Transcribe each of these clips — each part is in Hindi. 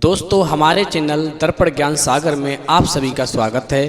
दोस्तों हमारे चैनल दर्पण ज्ञान सागर में आप सभी का स्वागत है।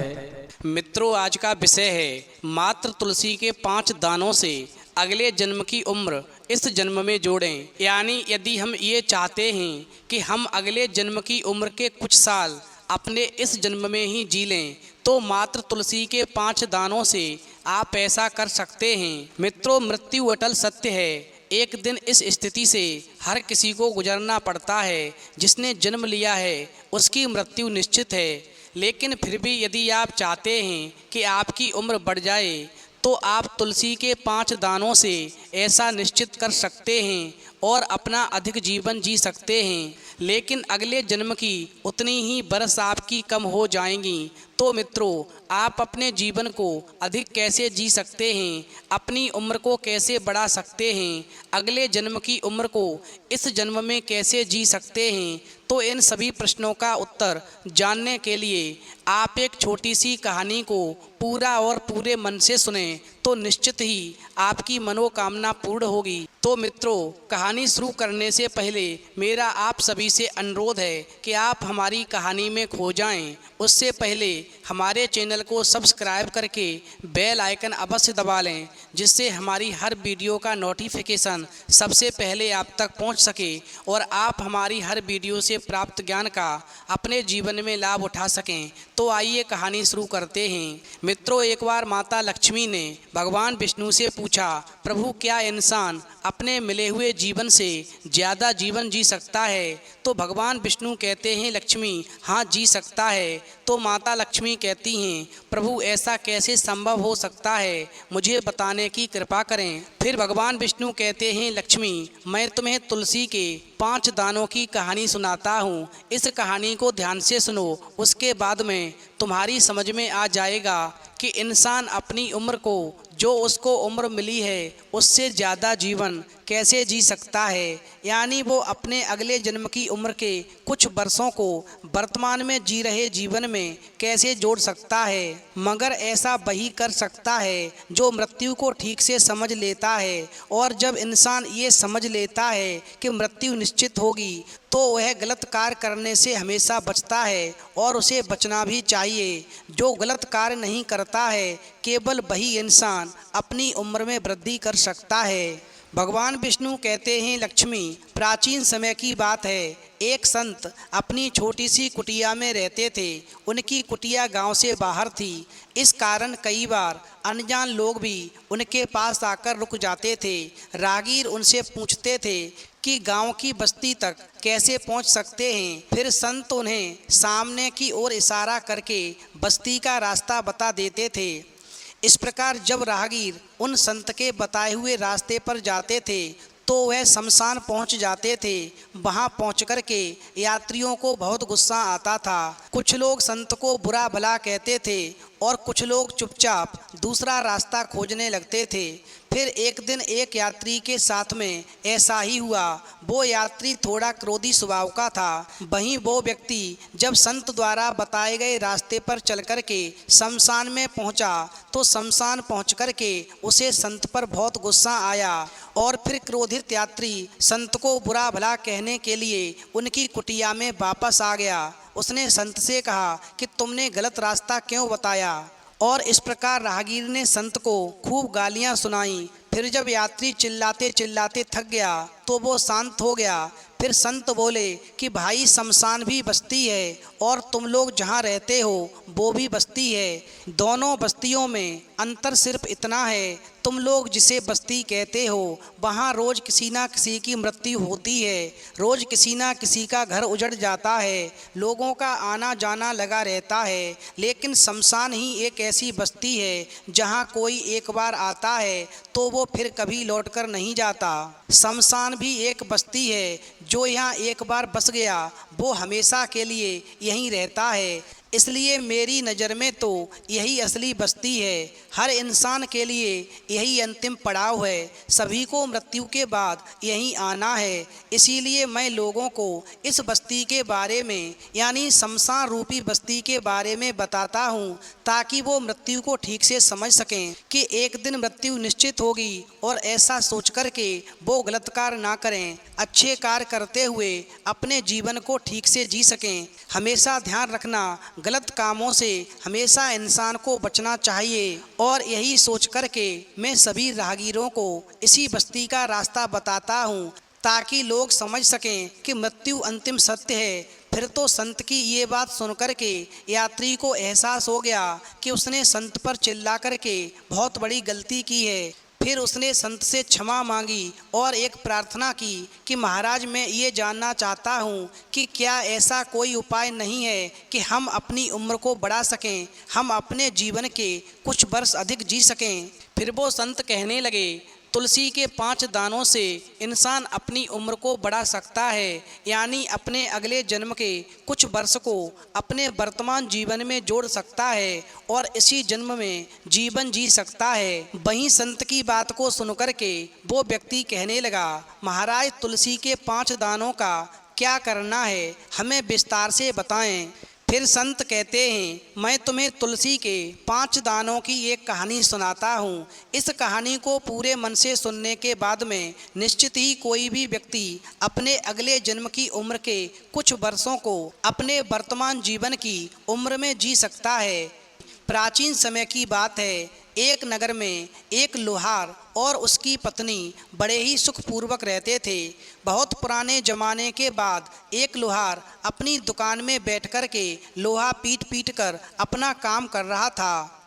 मित्रों, आज का विषय है मात्र तुलसी के 5 दानों से अगले जन्म की उम्र इस जन्म में जोड़ें। यानी यदि हम ये चाहते हैं कि हम अगले जन्म की उम्र के कुछ साल अपने इस जन्म में ही जी लें, तो मात्र तुलसी के 5 दानों से आप ऐसा कर सकते हैं। मित्रों, मृत्यु अटल सत्य है। एक दिन इस स्थिति से हर किसी को गुजरना पड़ता है। जिसने जन्म लिया है उसकी मृत्यु निश्चित है। लेकिन फिर भी यदि आप चाहते हैं कि आपकी उम्र बढ़ जाए, तो आप तुलसी के 5 दानों से ऐसा निश्चित कर सकते हैं और अपना अधिक जीवन जी सकते हैं। लेकिन अगले जन्म की उतनी ही बरस आपकी कम हो जाएंगी। तो मित्रों, आप अपने जीवन को अधिक कैसे जी सकते हैं, अपनी उम्र को कैसे बढ़ा सकते हैं, अगले जन्म की उम्र को इस जन्म में कैसे जी सकते हैं, तो इन सभी प्रश्नों का उत्तर जानने के लिए आप एक छोटी सी कहानी को पूरा और पूरे मन से सुने, तो निश्चित ही आपकी मनोकामना पूर्ण होगी। तो मित्रों, कहानी शुरू करने से पहले मेरा आप सभी से अनुरोध है कि आप हमारी कहानी में खो जाएं। उससे पहले हमारे चैनल को सब्सक्राइब करके बेल आइकन अवश्य दबा लें, जिससे हमारी हर वीडियो का नोटिफिकेशन सबसे पहले आप तक पहुंच सके और आप हमारी हर वीडियो से प्राप्त ज्ञान का अपने जीवन में लाभ उठा सकें। तो आइए कहानी शुरू करते हैं। मित्रों, एक बार माता लक्ष्मी ने भगवान विष्णु से पूछा, प्रभु, क्या इंसान अपने मिले हुए जीवन से ज़्यादा जीवन जी सकता है? तो भगवान विष्णु कहते हैं, लक्ष्मी, हाँ जी सकता है। तो माता लक्ष्मी कहती हैं, प्रभु, ऐसा कैसे संभव हो सकता है, मुझे बताने की कृपा करें। फिर भगवान विष्णु कहते हैं, लक्ष्मी, मैं तुम्हें तुलसी के 5 दानों की कहानी सुनाता हूँ। इस कहानी को ध्यान से सुनो, उसके बाद में तुम्हारी समझ में आ जाएगा कि इंसान अपनी उम्र को, जो उसको उम्र मिली है, उससे ज़्यादा जीवन कैसे जी सकता है। यानी वो अपने अगले जन्म की उम्र के कुछ वर्षों को वर्तमान में जी रहे जीवन में कैसे जोड़ सकता है। मगर ऐसा वही कर सकता है जो मृत्यु को ठीक से समझ लेता है। और जब इंसान ये समझ लेता है कि मृत्यु निश्चित होगी, तो वह गलत कार्य करने से हमेशा बचता है और उसे बचना भी चाहिए। जो गलत कार्य नहीं करता है, केवल वही इंसान अपनी उम्र में वृद्धि कर सकता है। भगवान विष्णु कहते हैं, लक्ष्मी, प्राचीन समय की बात है। एक संत अपनी छोटी सी कुटिया में रहते थे। उनकी कुटिया गांव से बाहर थी। इस कारण कई बार अनजान लोग भी उनके पास आकर रुक जाते थे। राहगीर उनसे पूछते थे कि गांव की बस्ती तक कैसे पहुंच सकते हैं। फिर संत उन्हें सामने की ओर इशारा करके बस्ती का रास्ता बता देते थे। इस प्रकार जब राहगीर उन संत के बताए हुए रास्ते पर जाते थे, तो वह शमशान पहुंच जाते थे। वहां पहुंचकर के यात्रियों को बहुत गुस्सा आता था। कुछ लोग संत को बुरा भला कहते थे और कुछ लोग चुपचाप दूसरा रास्ता खोजने लगते थे। फिर एक दिन एक यात्री के साथ में ऐसा ही हुआ। वो यात्री थोड़ा क्रोधी स्वभाव का था। वहीं वो व्यक्ति जब संत द्वारा बताए गए रास्ते पर चल कर के शमशान में पहुंचा, तो शमशान पहुंच कर के उसे संत पर बहुत गुस्सा आया और फिर क्रोधित यात्री संत को बुरा भला कहने के लिए उनकी कुटिया में वापस आ गया। उसने संत से कहा कि तुमने गलत रास्ता क्यों बताया। और इस प्रकार राहगीर ने संत को खूब गालियां सुनाई। फिर जब यात्री चिल्लाते चिल्लाते थक गया, तो वो शांत हो गया। फिर संत बोले कि भाई, शमशान भी बस्ती है और तुम लोग जहाँ रहते हो वो भी बस्ती है। दोनों बस्तियों में अंतर सिर्फ इतना है, तुम लोग जिसे बस्ती कहते हो वहाँ रोज़ किसी ना किसी की मृत्यु होती है। रोज़ किसी ना किसी का घर उजड़ जाता है। लोगों का आना जाना लगा रहता है। लेकिन शमशान ही एक ऐसी बस्ती है जहाँ कोई एक बार आता है तो वो फिर कभी लौटकर नहीं जाता। शमशान भी एक बस्ती है। जो यहाँ एक बार बस गया वो हमेशा के लिए यहीं रहता है। इसलिए मेरी नज़र में तो यही असली बस्ती है। हर इंसान के लिए यही अंतिम पड़ाव है। सभी को मृत्यु के बाद यहीं आना है। इसीलिए मैं लोगों को इस बस्ती के बारे में यानी शमशान रूपी बस्ती के बारे में बताता हूँ, ताकि वो मृत्यु को ठीक से समझ सकें कि एक दिन मृत्यु निश्चित होगी, और ऐसा सोच कर के वो गलत कार्य ना करें, अच्छे कार्य करते हुए अपने जीवन को ठीक से जी सकें। हमेशा ध्यान रखना, गलत कामों से हमेशा इंसान को बचना चाहिए। और यही सोच कर के मैं सभी राहगीरों को इसी बस्ती का रास्ता बताता हूँ, ताकि लोग समझ सकें कि मृत्यु अंतिम सत्य है। फिर तो संत की ये बात सुनकर के यात्री को एहसास हो गया कि उसने संत पर चिल्ला कर के बहुत बड़ी गलती की है। फिर उसने संत से क्षमा मांगी और एक प्रार्थना की कि महाराज, मैं ये जानना चाहता हूँ कि क्या ऐसा कोई उपाय नहीं है कि हम अपनी उम्र को बढ़ा सकें, हम अपने जीवन के कुछ वर्ष अधिक जी सकें। फिर वो संत कहने लगे, तुलसी के 5 दानों से इंसान अपनी उम्र को बढ़ा सकता है, यानी अपने अगले जन्म के कुछ वर्ष को अपने वर्तमान जीवन में जोड़ सकता है और इसी जन्म में जीवन जी सकता है। वहीं संत की बात को सुनकर के वो व्यक्ति कहने लगा, महाराज, तुलसी के 5 दानों का क्या करना है, हमें विस्तार से बताएं। फिर संत कहते हैं, मैं तुम्हें तुलसी के 5 दानों की एक कहानी सुनाता हूँ। इस कहानी को पूरे मन से सुनने के बाद में निश्चित ही कोई भी व्यक्ति अपने अगले जन्म की उम्र के कुछ वर्षों को अपने वर्तमान जीवन की उम्र में जी सकता है। प्राचीन समय की बात है। एक नगर में एक लोहार और उसकी पत्नी बड़े ही सुखपूर्वक रहते थे। बहुत पुराने ज़माने के बाद एक लोहार अपनी दुकान में बैठ कर के लोहा पीट पीट कर अपना काम कर रहा था।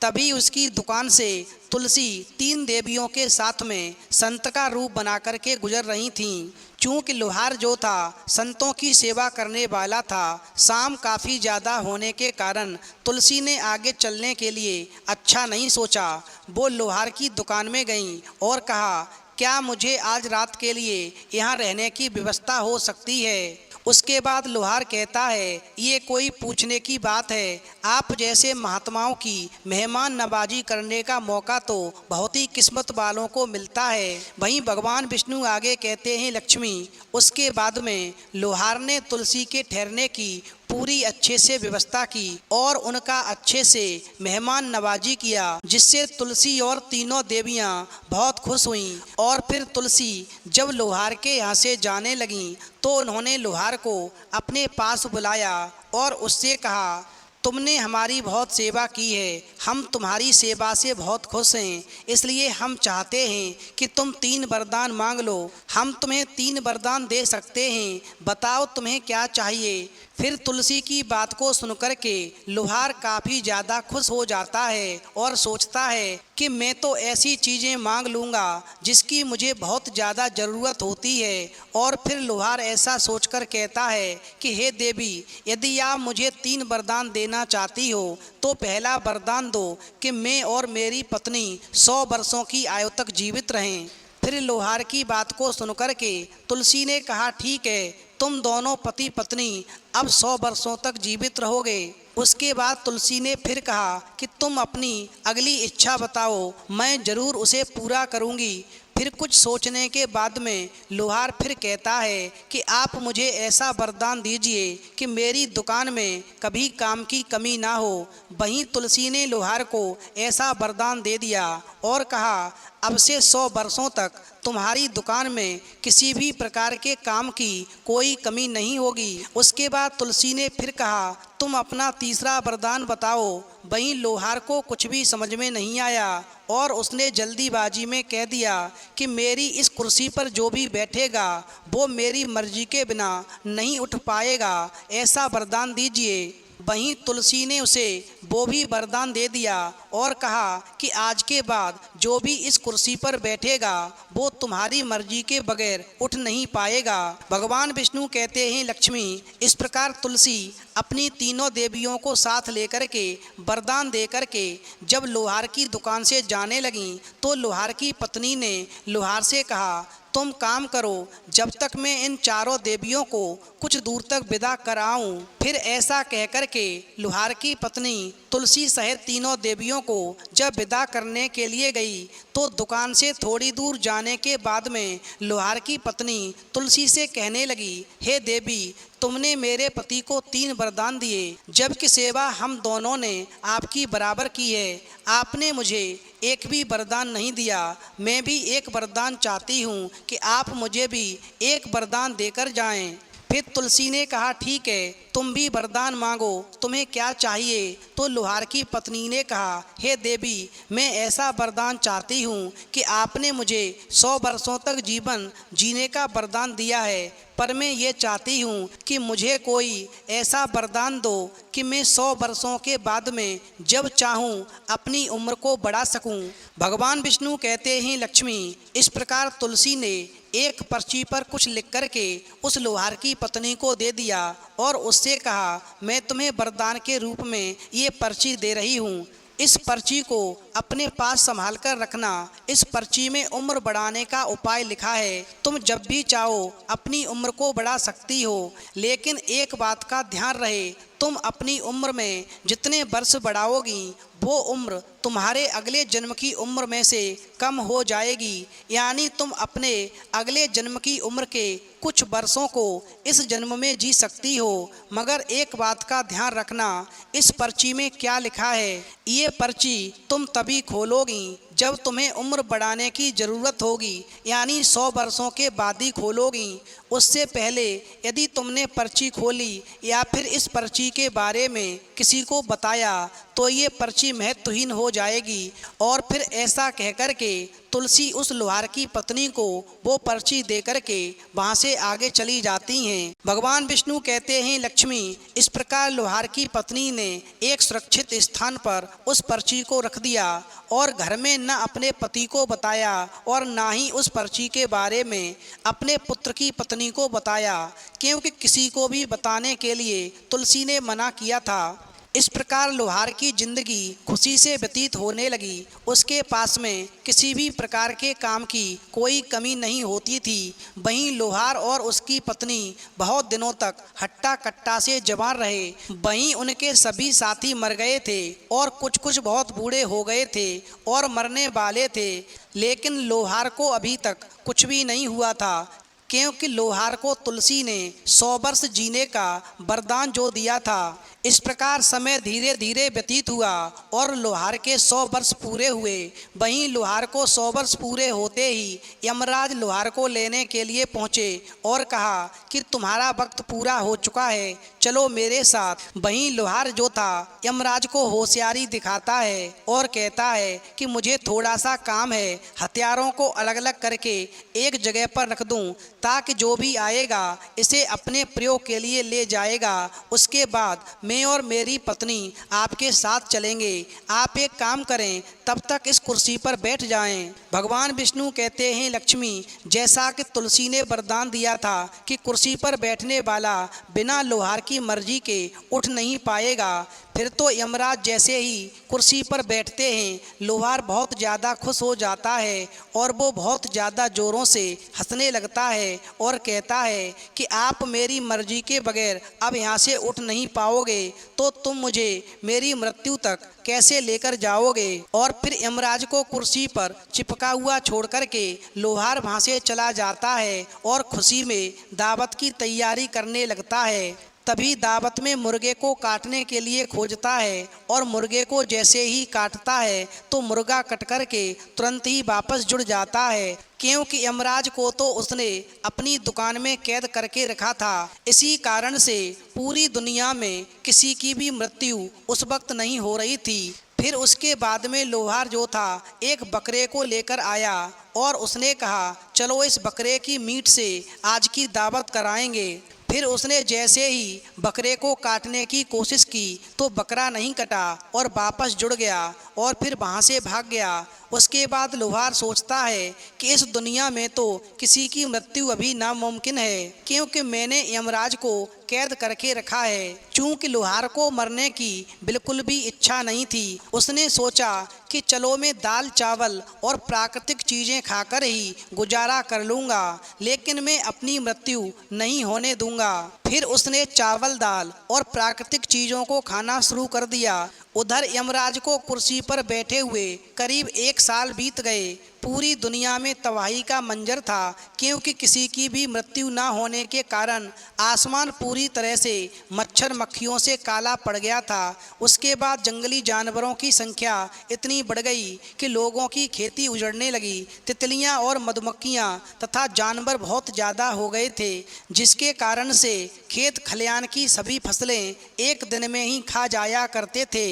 तभी उसकी दुकान से तुलसी 3 देवियों के साथ में संत का रूप बना कर के गुजर रही थीं। चूँकि लोहार जो था संतों की सेवा करने वाला था, शाम काफ़ी ज़्यादा होने के कारण तुलसी ने आगे चलने के लिए अच्छा नहीं सोचा। वो लोहार की दुकान में गईं और कहा, क्या मुझे आज रात के लिए यहाँ रहने की व्यवस्था हो सकती है? उसके बाद लोहार कहता है, ये कोई पूछने की बात है, आप जैसे महात्माओं की मेहमान नवाजी करने का मौका तो बहुत ही किस्मत वालों को मिलता है। वहीं भगवान विष्णु आगे कहते हैं, लक्ष्मी। उसके बाद में लोहार ने तुलसी के ठहरने की पूरी अच्छे से व्यवस्था की और उनका अच्छे से मेहमान नवाजी किया, जिससे तुलसी और तीनों देवियां बहुत खुश हुईं। और फिर तुलसी जब लोहार के यहाँ से जाने लगीं तो उन्होंने लोहार को अपने पास बुलाया और उससे कहा, तुमने हमारी बहुत सेवा की है, हम तुम्हारी सेवा से बहुत खुश हैं, इसलिए हम चाहते हैं कि तुम 3 वरदान मांग लो। हम तुम्हें 3 वरदान दे सकते हैं, बताओ तुम्हें क्या चाहिए। फिर तुलसी की बात को सुनकर के लोहार काफ़ी ज़्यादा खुश हो जाता है और सोचता है कि मैं तो ऐसी चीज़ें मांग लूँगा जिसकी मुझे बहुत ज़्यादा ज़रूरत होती है। और फिर लोहार ऐसा सोचकर कहता है कि हे देवी, यदि आप मुझे 3 वरदान देना चाहती हो तो पहला वरदान दो कि मैं और मेरी पत्नी 100 वर्षों की आयु तक जीवित रहें। फिर लोहार की बात को सुनकर के तुलसी ने कहा, ठीक है, तुम दोनों पति पत्नी अब 100 वर्षों तक जीवित रहोगे। उसके बाद तुलसी ने फिर कहा कि तुम अपनी अगली इच्छा बताओ, मैं ज़रूर उसे पूरा करूँगी। फिर कुछ सोचने के बाद में लोहार फिर कहता है कि आप मुझे ऐसा वरदान दीजिए कि मेरी दुकान में कभी काम की कमी ना हो। वहीं तुलसी ने लोहार को ऐसा वरदान दे दिया और कहा, अब से 100 वर्षों तक तुम्हारी दुकान में किसी भी प्रकार के काम की कोई कमी नहीं होगी। उसके बाद तुलसी ने फिर कहा, तुम अपना तीसरा वरदान बताओ। वहीं लोहार को कुछ भी समझ में नहीं आया और उसने जल्दीबाजी में कह दिया कि मेरी इस कुर्सी पर जो भी बैठेगा वो मेरी मर्जी के बिना नहीं उठ पाएगा, ऐसा वरदान दीजिए। वहीं तुलसी ने उसे वो भी वरदान दे दिया और कहा कि आज के बाद जो भी इस कुर्सी पर बैठेगा वो तुम्हारी मर्जी के बगैर उठ नहीं पाएगा। भगवान विष्णु कहते हैं, लक्ष्मी, इस प्रकार तुलसी अपनी तीनों देवियों को साथ लेकर के वरदान दे करके जब लोहार की दुकान से जाने लगी तो लोहार की पत्नी ने लोहार से कहा, तुम काम करो जब तक मैं इन चारों देवियों को कुछ दूर तक विदा कराऊं। फिर ऐसा कह कर के लोहार की पत्नी तुलसी सहित तीनों देवियों को जब विदा करने के लिए गई तो दुकान से थोड़ी दूर जाने के बाद में लोहार की पत्नी तुलसी से कहने लगी, हे देवी, तुमने मेरे पति को 3 वरदान दिए, जबकि सेवा हम दोनों ने आपकी बराबर की है। आपने मुझे एक भी वरदान नहीं दिया। मैं भी एक वरदान चाहती हूँ कि आप मुझे भी एक वरदान देकर जाएं। फिर तुलसी ने कहा, ठीक है, तुम भी वरदान मांगो, तुम्हें क्या चाहिए। तो लोहार की पत्नी ने कहा, हे देवी, मैं ऐसा वरदान चाहती हूँ कि आपने मुझे 100 वर्षों तक जीवन जीने का वरदान दिया है, पर मैं ये चाहती हूँ कि मुझे कोई ऐसा वरदान दो कि मैं 100 वर्षों के बाद में जब चाहूँ अपनी उम्र को बढ़ा सकूँ। भगवान विष्णु कहते हैं, लक्ष्मी, इस प्रकार तुलसी ने एक पर्ची पर कुछ लिख करके उस लोहार की पत्नी को दे दिया और उससे कहा, मैं तुम्हें वरदान के रूप में ये पर्ची दे रही हूँ। इस पर्ची को अपने पास संभाल कर रखना। इस पर्ची में उम्र बढ़ाने का उपाय लिखा है। तुम जब भी चाहो अपनी उम्र को बढ़ा सकती हो, लेकिन एक बात का ध्यान रहे, तुम अपनी उम्र में जितने वर्ष बढ़ाओगी वो उम्र तुम्हारे अगले जन्म की उम्र में से कम हो जाएगी। यानी तुम अपने अगले जन्म की उम्र के कुछ वर्षों को इस जन्म में जी सकती हो। मगर एक बात का ध्यान रखना, इस पर्ची में क्या लिखा है, ये पर्ची तुम तभी खोलोगी जब तुम्हें उम्र बढ़ाने की ज़रूरत होगी, यानी 100 वर्षों के बाद ही खोलोगी। उससे पहले यदि तुमने पर्ची खोली या फिर इस पर्ची के बारे में किसी को बताया तो ये पर्ची महत्वहीन हो जाएगी। और फिर ऐसा कहकर के तुलसी उस लोहार की पत्नी को वो पर्ची दे करके वहाँ से आगे चली जाती हैं। भगवान विष्णु कहते हैं, लक्ष्मी, इस प्रकार लोहार की पत्नी ने एक सुरक्षित स्थान पर उस पर्ची को रख दिया और घर में न अपने पति को बताया और ना ही उस पर्ची के बारे में अपने पुत्र की पत्नी को बताया, क्योंकि किसी को भी बताने के लिए तुलसी ने मना किया था। इस प्रकार लोहार की जिंदगी खुशी से व्यतीत होने लगी। उसके पास में किसी भी प्रकार के काम की कोई कमी नहीं होती थी। वहीं लोहार और उसकी पत्नी बहुत दिनों तक हट्टा कट्टा से जवान रहे। वहीं उनके सभी साथी मर गए थे और कुछ बहुत बूढ़े हो गए थे और मरने वाले थे, लेकिन लोहार को अभी तक कुछ भी नहीं हुआ था, क्योंकि लोहार को तुलसी ने 100 वर्ष जीने का वरदान जो दिया था। इस प्रकार समय धीरे धीरे व्यतीत हुआ और लोहार के 100 वर्ष पूरे हुए। वहीं लोहार को 100 वर्ष पूरे होते ही यमराज लोहार को लेने के लिए पहुँचे और कहा कि तुम्हारा वक्त पूरा हो चुका है, चलो मेरे साथ। वहीं लोहार जो था यमराज को होशियारी दिखाता है और कहता है कि मुझे थोड़ा सा काम है, हथियारों को अलग अलग करके एक जगह पर रख दूं ताकि जो भी आएगा इसे अपने प्रयोग के लिए ले जाएगा। उसके बाद मैं और मेरी पत्नी आपके साथ चलेंगे। आप एक काम करें, तब तक इस कुर्सी पर बैठ जाएं। भगवान विष्णु कहते हैं, लक्ष्मी, जैसा कि तुलसी ने वरदान दिया था कि कुर्सी पर बैठने वाला बिना लोहार की मर्जी के उठ नहीं पाएगा, फिर तो यमराज जैसे ही कुर्सी पर बैठते हैं लोहार बहुत ज़्यादा खुश हो जाता है और वो बहुत ज़्यादा ज़ोरों से हंसने लगता है और कहता है कि आप मेरी मर्जी के बगैर अब यहाँ से उठ नहीं पाओगे, तो तुम मुझे मेरी मृत्यु तक कैसे लेकर जाओगे। और फिर यमराज को कुर्सी पर चिपका हुआ छोड़ करके लोहार वहाँ से चला जाता है और खुशी में दावत की तैयारी करने लगता है। तभी दावत में मुर्गे को काटने के लिए खोजता है और मुर्गे को जैसे ही काटता है तो मुर्गा कट कर के तुरंत ही वापस जुड़ जाता है, क्योंकि यमराज को तो उसने अपनी दुकान में कैद करके रखा था। इसी कारण से पूरी दुनिया में किसी की भी मृत्यु उस वक्त नहीं हो रही थी। फिर उसके बाद में लोहार जो था एक बकरे को लेकर आया और उसने कहा, चलो इस बकरे की मीट से आज की दावत कराएंगे। फिर उसने जैसे ही बकरे को काटने की कोशिश की तो बकरा नहीं कटा और वापस जुड़ गया और फिर वहाँ से भाग गया। उसके बाद लोहार सोचता है कि इस दुनिया में तो किसी की मृत्यु अभी नामुमकिन है, क्योंकि मैंने यमराज को कैद करके रखा है। चूंकि लोहार को मरने की बिल्कुल भी इच्छा नहीं थी, उसने सोचा कि चलो मैं दाल चावल और प्राकृतिक चीज़ें खाकर ही गुजारा कर लूँगा, लेकिन मैं अपनी मृत्यु नहीं होने दूंगा। फिर उसने चावल दाल और प्राकृतिक चीज़ों को खाना शुरू कर दिया। उधर यमराज को कुर्सी पर बैठे हुए करीब 1 साल बीत गए। पूरी दुनिया में तबाही का मंजर था, क्योंकि किसी की भी मृत्यु न होने के कारण आसमान पूरी तरह से मच्छर मक्खियों से काला पड़ गया था। उसके बाद जंगली जानवरों की संख्या इतनी बढ़ गई कि लोगों की खेती उजड़ने लगी। तितलियां और मधुमक्खियां तथा जानवर बहुत ज़्यादा हो गए थे, जिसके कारण से खेत खलियान की सभी फसलें एक दिन में ही खा जाया करते थे।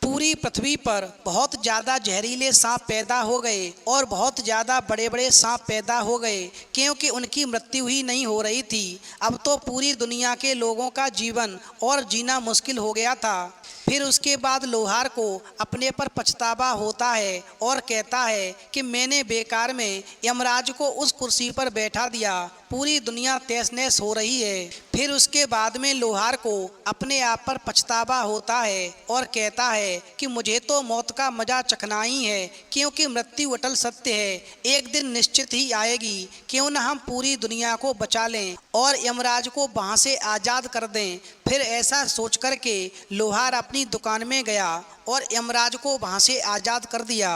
पूरी पृथ्वी पर बहुत ज़्यादा जहरीले सांप पैदा हो गए और बहुत ज़्यादा बड़े बड़े सांप पैदा हो गए, क्योंकि उनकी मृत्यु ही नहीं हो रही थी। अब तो पूरी दुनिया के लोगों का जीवन और जीना मुश्किल हो गया था। फिर उसके बाद लोहार को अपने पर पछतावा होता है और कहता है कि मैंने बेकार में यमराज को उस कुर्सी पर बैठा दिया। पूरी दुनिया तहस नहस हो रही है। फिर उसके बाद में लोहार को अपने आप पर पछतावा होता है और कहता है कि मुझे तो मौत का मजा चखना ही है, क्योंकि मृत्यु अटल सत्य है, एक दिन निश्चित ही आएगी। क्यों न हम पूरी दुनिया को बचा लें और यमराज को वहाँ से आज़ाद कर दें। फिर ऐसा सोच कर के लोहार अपनी दुकान में गया और यमराज को वहाँ से आज़ाद कर दिया।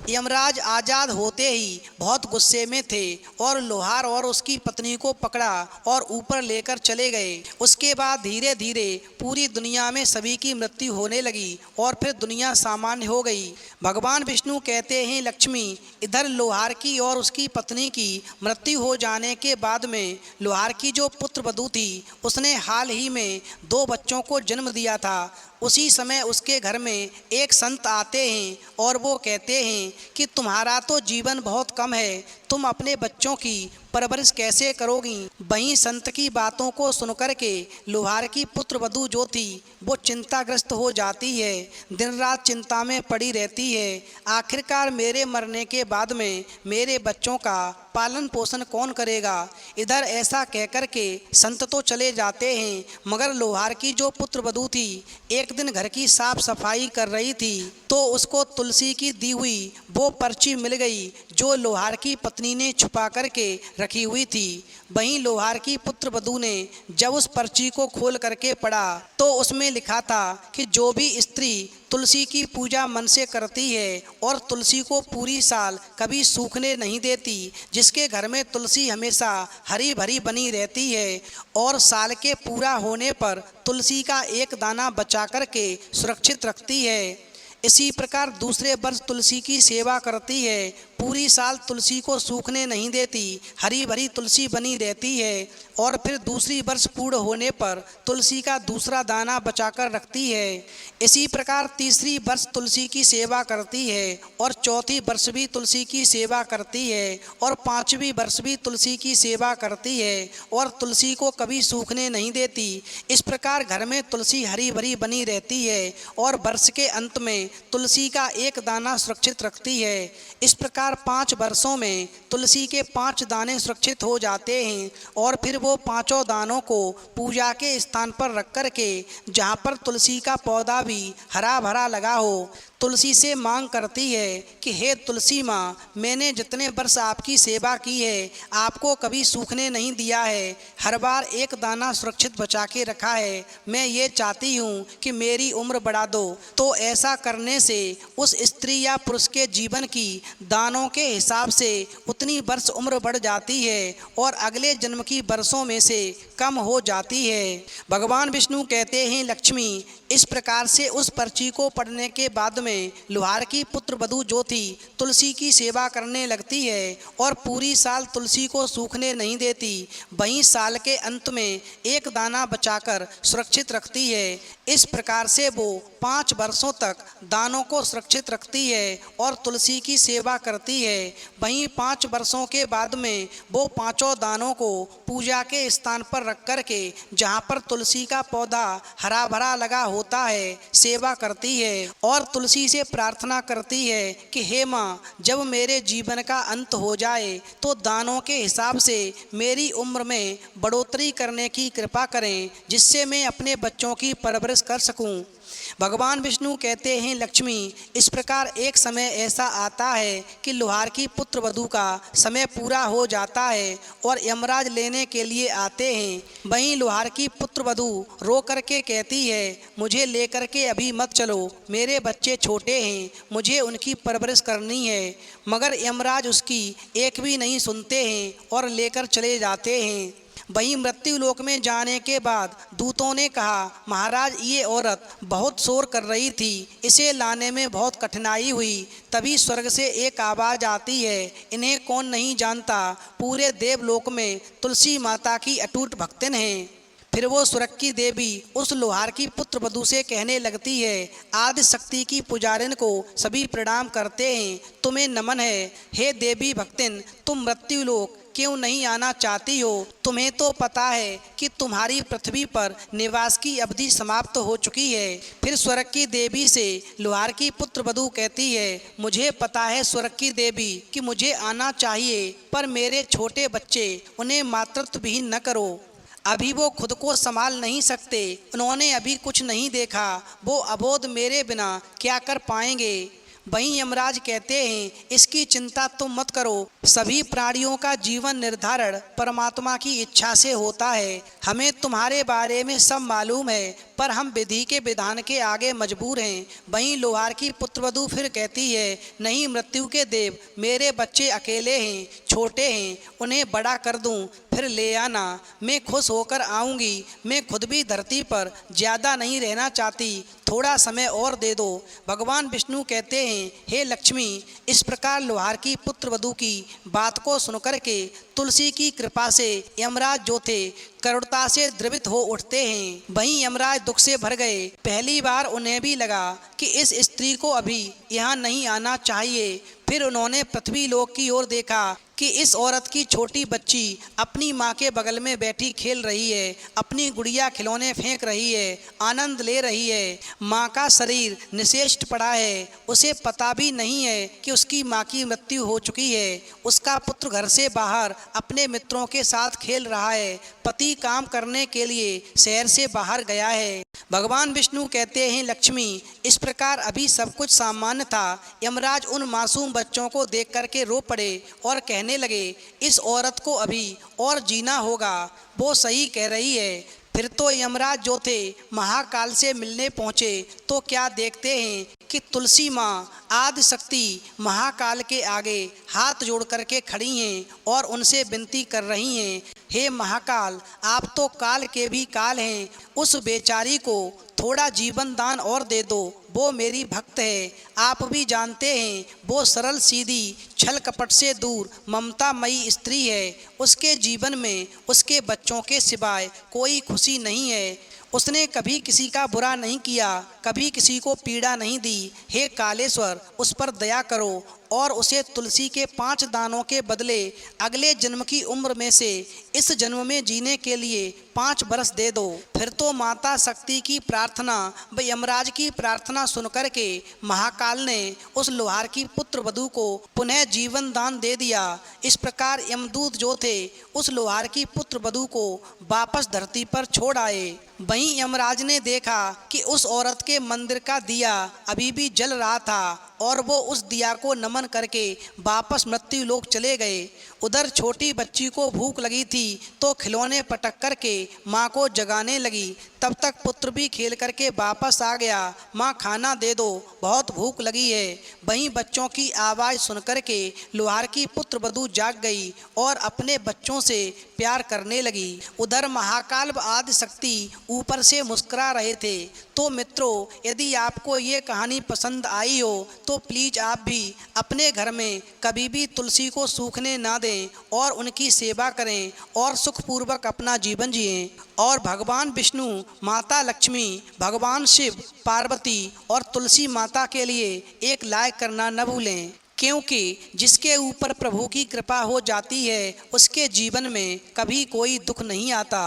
यमराज आज़ाद होते ही बहुत गुस्से में थे और लोहार और उसकी पत्नी को पकड़ा और ऊपर लेकर चले गए। उसके बाद धीरे धीरे पूरी दुनिया में सभी की मृत्यु होने लगी और फिर दुनिया सामान्य हो गई। भगवान विष्णु कहते हैं, लक्ष्मी, इधर लोहार की और उसकी पत्नी की मृत्यु हो जाने के बाद में लोहार की जो पुत्र वधू थी, उसने हाल ही में 2 बच्चों को जन्म दिया था। उसी समय उसके घर में एक संत आते हैं और वो कहते हैं कि तुम्हारा तो जीवन बहुत कम है, तुम अपने बच्चों की परवरिश कैसे करोगी। वहीं संत की बातों को सुनकर के लोहार की पुत्र वधू जो थी वो चिंताग्रस्त हो जाती है, दिन रात चिंता में पड़ी रहती है। आखिरकार मेरे मरने के बाद में मेरे बच्चों का पालन पोषण कौन करेगा। इधर ऐसा कहकर के संत तो चले जाते हैं, मगर लोहार की जो पुत्र वधू थी एक दिन घर की साफ सफाई कर रही थी तो उसको तुलसी की दी हुई वो पर्ची मिल गई जो लोहार की पत्नी ने छुपा करके रखी हुई थी। वहीं लोहार की पुत्र वधू ने जब उस पर्ची को खोल करके पढ़ा तो उसमें लिखा था कि जो भी स्त्री तुलसी की पूजा मन से करती है और तुलसी को पूरी साल कभी सूखने नहीं देती, जिसके घर में तुलसी हमेशा हरी भरी बनी रहती है और साल के पूरा होने पर तुलसी का एक दाना बचा करके सुरक्षित रखती है, इसी प्रकार दूसरे वर्ष तुलसी की सेवा करती है, पूरी साल तुलसी को सूखने नहीं देती, हरी भरी तुलसी बनी रहती है और फिर दूसरी वर्ष पूर्ण होने पर तुलसी का दूसरा दाना बचाकर रखती है। इसी प्रकार तीसरी वर्ष तुलसी की सेवा करती है और चौथी वर्ष भी तुलसी की सेवा करती है और 5वीं वर्ष भी तुलसी की सेवा करती है और तुलसी को कभी सूखने नहीं देती। इस प्रकार घर में तुलसी हरी भरी बनी रहती है और वर्ष के अंत में तुलसी का एक दाना सुरक्षित रखती है। इस प्रकार 5 वर्षों में तुलसी के 5 दाने सुरक्षित हो जाते हैं और फिर वो 5 दानों को पूजा के स्थान पर रख कर के, जहाँ पर तुलसी का पौधा भी हरा भरा लगा हो, तुलसी से मांग करती है कि हे तुलसी माँ, मैंने जितने वर्ष आपकी सेवा की है आपको कभी सूखने नहीं दिया है, हर बार एक दाना सुरक्षित बचा के रखा है, मैं ये चाहती हूँ कि मेरी उम्र बढ़ा दो। तो ऐसा करने से उस स्त्री या पुरुष के जीवन की दानों के हिसाब से उतनी वर्ष उम्र बढ़ जाती है और अगले जन्म की वर्षों में से कम हो जाती है। भगवान विष्णु कहते हैं, लक्ष्मी, इस प्रकार से उस पर्ची को पढ़ने के बाद में लोहार की पुत्र पुत्र वधू जो थी तुलसी की सेवा करने लगती है और पूरी साल तुलसी को सूखने नहीं देती, वहीं साल के अंत में एक दाना बचाकर सुरक्षित रखती है। इस प्रकार से वो 5 वर्षों तक दानों को सुरक्षित रखती है और तुलसी की सेवा करती है। वहीं 5 वर्षों के बाद में वो 5 दानों को पूजा के स्थान पर रख कर के, जहाँ पर तुलसी का पौधा हरा भरा लगा होता है, सेवा करती है और तुलसी से प्रार्थना करती है कि हे माँ, जब मेरे जीवन का अंत हो जाए तो दानों के हिसाब से मेरी उम्र में बढ़ोतरी करने की कृपा करें, जिससे मैं अपने बच्चों की परवरिश कर सकूं। भगवान विष्णु कहते हैं, लक्ष्मी, इस प्रकार एक समय ऐसा आता है कि लोहार की पुत्र वधू का समय पूरा हो जाता है और यमराज लेने के लिए आते हैं। वहीं लोहार की पुत्र वधू रो करके कहती है, मुझे लेकर के अभी मत चलो, मेरे बच्चे छोटे हैं, मुझे उनकी परवरिश करनी है। मगर यमराज उसकी एक भी नहीं सुनते हैं और लेकर चले जाते हैं। वहीं मृत्यु लोक में जाने के बाद दूतों ने कहा, महाराज, ये औरत बहुत शोर कर रही थी, इसे लाने में बहुत कठिनाई हुई। तभी स्वर्ग से एक आवाज़ आती है, इन्हें कौन नहीं जानता, पूरे देवलोक में तुलसी माता की अटूट भक्तिन हैं। फिर वो स्वर्ग की देवी उस लोहार की पुत्र वधू से कहने लगती है, आदि शक्ति की पुजारिन को सभी प्रणाम करते हैं, तुम्हें नमन है। हे देवी भक्तिन, तुम मृत्यु लोक क्यों नहीं आना चाहती हो? तुम्हें तो पता है कि तुम्हारी पृथ्वी पर निवास की अवधि समाप्त हो चुकी है। फिर स्वर्ग की देवी से लोहार की पुत्र वधू कहती है, मुझे पता है स्वर्ग की देवी कि मुझे आना चाहिए, पर मेरे छोटे बच्चे, उन्हें मातृत्व विहीन न करो। अभी वो खुद को संभाल नहीं सकते, उन्होंने अभी कुछ नहीं देखा, वो अबोध मेरे बिना क्या कर पाएंगे। वहीं यमराज कहते हैं, इसकी चिंता तुम मत करो, सभी प्राणियों का जीवन निर्धारण परमात्मा की इच्छा से होता है। हमें तुम्हारे बारे में सब मालूम है, पर हम विधि के विधान के आगे मजबूर हैं। वहीं लोहार की पुत्रवधू फिर कहती है, नहीं मृत्यु के देव, मेरे बच्चे अकेले हैं, छोटे हैं, उन्हें बड़ा कर दूं, फिर ले आना, मैं खुश होकर आऊँगी। मैं खुद भी धरती पर ज़्यादा नहीं रहना चाहती, थोड़ा समय और दे दो। भगवान विष्णु कहते हैं, हे लक्ष्मी, इस प्रकार लोहार की पुत्र वधू की बात को सुनकर के तुलसी की कृपा से यमराज जो थे करुणता से द्रवित हो उठते हैं। वहीं यमराज दुख से भर गए। पहली बार उन्हें भी लगा कि इस स्त्री को अभी यहाँ नहीं आना चाहिए। फिर उन्होंने पृथ्वी लोक की ओर देखा कि इस औरत की छोटी बच्ची अपनी माँ के बगल में बैठी खेल रही है, अपनी गुड़िया खिलौने फेंक रही है, आनंद ले रही है। माँ का शरीर निशेष पड़ा है, उसे पता भी नहीं है कि उसकी माँ की मृत्यु हो चुकी है। उसका पुत्र घर से बाहर अपने मित्रों के साथ खेल रहा है, पति काम करने के लिए शहर से बाहर गया है। भगवान विष्णु कहते हैं, लक्ष्मी, इस प्रकार अभी सब कुछ सामान्य था। यमराज उन मासूम बच्चों को देख करके रो पड़े और कहने लगे, इस औरत को अभी और जीना होगा, वो सही कह रही है। फिर तो यमराज जो थे महाकाल से मिलने पहुँचे तो क्या देखते हैं कि तुलसी माँ आदि शक्ति महाकाल के आगे हाथ जोड़ करके खड़ी हैं और उनसे विनती कर रही हैं, हे महाकाल, आप तो काल के भी काल हैं, उस बेचारी को थोड़ा जीवन दान और दे दो, वो मेरी भक्त है। आप भी जानते हैं वो सरल सीधी छल कपट से दूर ममतामयी स्त्री है। उसके जीवन में उसके बच्चों के सिवाय कोई खुशी नहीं है। उसने कभी किसी का बुरा नहीं किया, कभी किसी को पीड़ा नहीं दी। हे कालेश्वर, उस पर दया करो और उसे तुलसी के 5 दानों के बदले अगले जन्म की उम्र में से इस जन्म में जीने के लिए 5 बरस दे दो। फिर तो माता शक्ति की प्रार्थना व यमराज की प्रार्थना सुनकर के महाकाल ने उस लोहार की पुत्र वधू को पुनः जीवन दान दे दिया। इस प्रकार यमदूत जो थे उस लोहार की पुत्र वधू को वापस धरती पर छोड़ आए। वहीं यमराज ने देखा कि उस औरत के मंदिर का दिया अभी भी जल रहा था और वो उस दिया को नमन करके वापस मृत्यु लोक चले गए। उधर छोटी बच्ची को भूख लगी थी तो खिलौने पटक करके माँ को जगाने लगी। तब तक पुत्र भी खेल करके वापस आ गया, माँ खाना दे दो, बहुत भूख लगी है। वहीं बच्चों की आवाज़ सुन करके लोहार की पुत्र वधू जाग गई और अपने बच्चों से प्यार करने लगी। उधर महाकाल व आदि शक्ति ऊपर से मुस्कुरा रहे थे। तो मित्रों, यदि आपको ये कहानी पसंद आई हो तो प्लीज़ आप भी अपने घर में कभी भी तुलसी को सूखने ना दें और उनकी सेवा करें और सुखपूर्वक अपना जीवन जिएं। और भगवान विष्णु, माता लक्ष्मी, भगवान शिव, पार्वती और तुलसी माता के लिए एक लाइक करना न भूलें, क्योंकि जिसके ऊपर प्रभु की कृपा हो जाती है उसके जीवन में कभी कोई दुख नहीं आता।